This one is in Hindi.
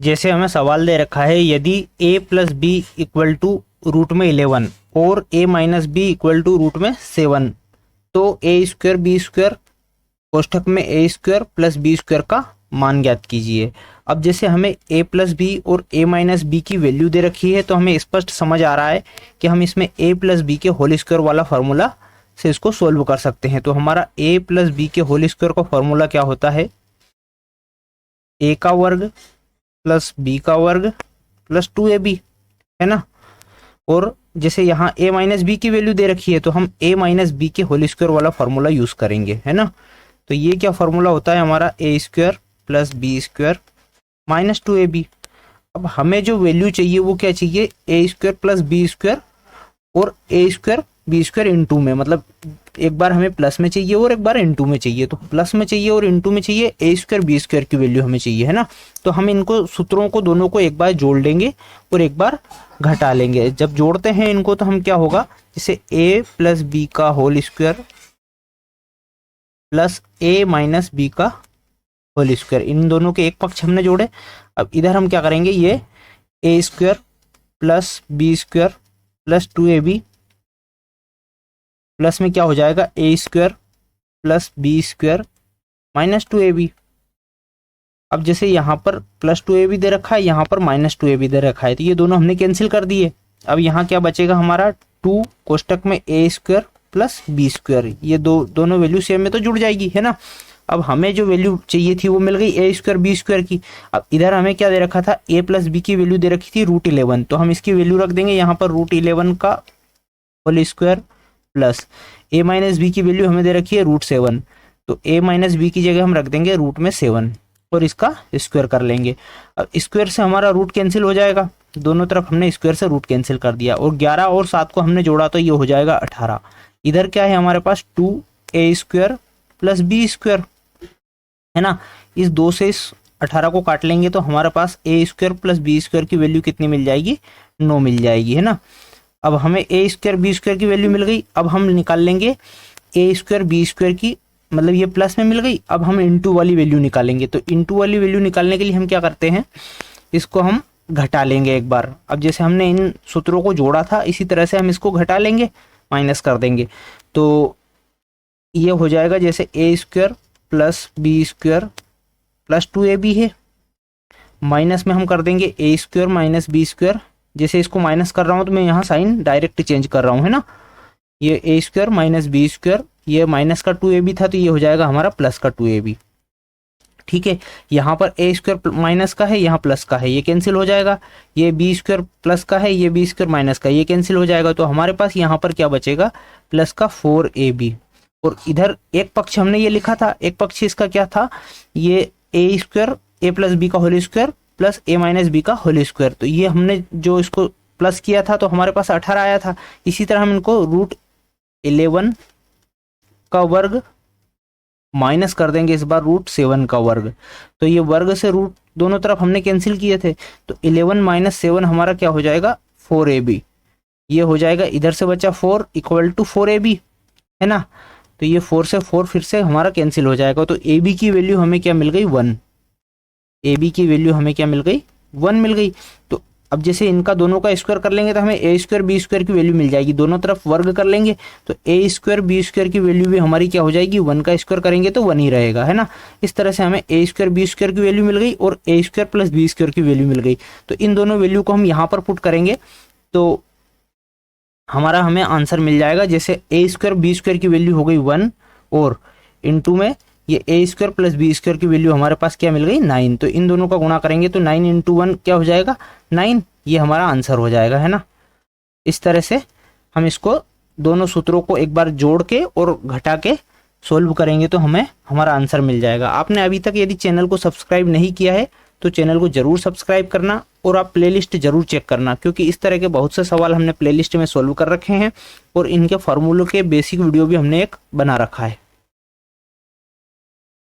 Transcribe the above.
जैसे हमें सवाल दे रखा है यदि a plus B equal to root में 11 और a minus B equal to root में 7 तो a स्क्वायर बी स्क्वायर कोष्ठक में a square plus B square का मान ज्ञात कीजिए। अब जैसे हमें a प्लस बी और a माइनस बी की वैल्यू दे रखी है तो हमें स्पष्ट समझ आ रहा है कि हम इसमें a प्लस बी के होल स्क्वायर वाला फार्मूला से इसको सोल्व कर सकते हैं। तो हमारा a प्लस बी के होल स्क्वायर का फार्मूला क्या होता है, a का वर्ग प्लस बी का वर्ग प्लस 2ab, है ना। और जैसे यहाँ a माइनस बी की वैल्यू दे रखी है तो हम a माइनस बी के होल स्क्वायर वाला फार्मूला यूज करेंगे, है ना। तो ये क्या फार्मूला होता है हमारा, a square plus B square minus 2ab। अब हमें जो वैल्यू चाहिए वो क्या चाहिए, a square plus B square और a square B square into में, मतलब एक बार हमें प्लस में चाहिए और एक बार इंटू में चाहिए। तो प्लस में चाहिए और इंटू में चाहिए, a स्क्वायर बी स्क्वायर की वैल्यू हमें चाहिए, है ना। तो हम इनको सूत्रों को दोनों को एक बार जोड़ लेंगे और एक बार घटा लेंगे। जब जोड़ते हैं इनको तो हम क्या होगा, जैसे a प्लस बी का whole square plus a minus B का होल स्क्वायर, इन दोनों के एक पक्ष हमने जोड़े। अब इधर हम क्या करेंगे, ये a square plus B square plus 2ab plus में क्या हो जाएगा, a square plus B square minus 2ab। अब जैसे यहाँ पर प्लस 2ab दे रखा है, यहाँ पर माइनस 2ab दे रखा है, तो ये दोनों हमने कैंसिल कर दिए। अब यहाँ क्या बचेगा हमारा, 2 कोष्टक में a square plus B square, ये दोनों वैल्यू सेम में तो जुड़ जाएगी, है ना। अब हमें जो वैल्यू चाहिए थी वो मिल गई a स्क्वायर बी स्क्वायर की। अब इधर हमें क्या दे रखा था, a प्लस बी की वैल्यू दे रखी थी √11, तो हम इसकी वैल्यू रख देंगे यहाँ पर √11 का whole square plus a minus B की वैल्यू हमें दे रखी है √7, तो a माइनस बी की जगह हम रख देंगे रूट में 7 और इसका स्क्वायर कर लेंगे। अब स्क्वायर से हमारा रूट कैंसिल हो जाएगा, दोनों तरफ हमने स्क्वायर से रूट कैंसिल कर दिया और 11 और 7 को हमने जोड़ा तो ये हो जाएगा 18। इधर क्या है हमारे पास, 2a square plus B square, है ना। इस 2 से इस 18 को काट लेंगे तो हमारे पास a square plus B square की वैल्यू कितनी मिल जाएगी, 9 मिल जाएगी, है ना। अब हमें a स्क्वायर बी स्क्वायर की वैल्यू मिल गई। अब हम निकाल लेंगे a स्क्वायर बी स्क्वायर की, मतलब ये प्लस में मिल गई। अब हम इंटू वाली वैल्यू निकालेंगे, तो इंटू वाली वैल्यू निकालने के लिए हम क्या करते हैं, इसको हम घटा लेंगे एक बार। अब जैसे हमने इन सूत्रों को जोड़ा था इसी तरह से हम इसको घटा लेंगे, माइनस कर देंगे, तो ये हो जाएगा जैसे a square plus B square plus 2ab है, माइनस में हम कर देंगे a square minus B square. जैसे इसको माइनस कर रहा हूँ तो मैं यहाँ साइन डायरेक्ट चेंज कर रहा हूँ, है ना। ये a square minus B square, ये माइनस का 2ab था तो ये हो जाएगा हमारा प्लस का 2ab, ठीक है। यहाँ पर a स्क्वायर माइनस का है, यहाँ प्लस का है, ये कैंसिल हो जाएगा। ये बी स्क्वायर प्लस का है, ये बी स्क्वायर माइनस का, ये कैंसिल हो जाएगा। तो हमारे पास यहाँ पर क्या बचेगा, प्लस का 4ab। और इधर एक पक्ष हमने ये लिखा था, एक पक्ष इसका क्या था, ये a square a plus B का whole square plus a minus B का होल स्क्वायर। तो ये हमने जो इसको प्लस किया था तो हमारे पास 18 आया था। इसी तरह हम इनको √11 का वर्ग माइनस कर देंगे इस बार √7 का वर्ग, तो ये वर्ग से रूट दोनों तरफ हमने कैंसिल किए थे, तो 11 माइनस 7 हमारा क्या हो जाएगा, 4ab। ये हो जाएगा, इधर से बचा 4 इक्वल टू 4ab, है ना। तो ये 4 से 4 फिर से हमारा कैंसिल हो जाएगा, तो ab की वैल्यू हमें क्या मिल गई, 1। ab की वैल्यू हमें क्या मिल गई, 1 मिल गई। तो अब जैसे इनका दोनों का स्क्वायर कर लेंगे तो हमें a स्क्वायर बी स्क्वायर की वैल्यू मिल जाएगी, दोनों तरफ वर्ग कर लेंगे तो a स्क्वायर बी स्क्वायर की वैल्यू भी हमारी क्या हो जाएगी, 1 का स्क्वायर करेंगे तो 1 ही रहेगा, है ना। इस तरह से हमें a स्क्वायर बी स्क्वायर की वैल्यू मिल गई और a square plus B square की वैल्यू मिल गई। तो इन दोनों वैल्यू को हम यहाँ पर पुट करेंगे तो हमारा हमें आंसर मिल जाएगा। जैसे a स्क्वायर बी स्क्वायर की वैल्यू हो गई 1 और इंटू में ये a square plus B square की वैल्यू हमारे पास क्या मिल गई, 9। तो इन दोनों का गुणा करेंगे तो 9 इंटू 1 क्या हो जाएगा, 9। ये हमारा आंसर हो जाएगा, है ना। इस तरह से हम इसको दोनों सूत्रों को एक बार जोड़ के और घटा के सोल्व करेंगे तो हमें हमारा आंसर मिल जाएगा। आपने अभी तक यदि चैनल को सब्सक्राइब नहीं किया है तो चैनल को जरूर सब्सक्राइब करना और आप प्लेलिस्ट जरूर चेक करना, क्योंकि इस तरह के बहुत से सवाल हमने प्लेलिस्ट में सोल्व कर रखे हैं और इनके फॉर्मूलों के बेसिक वीडियो भी हमने एक बना रखा है।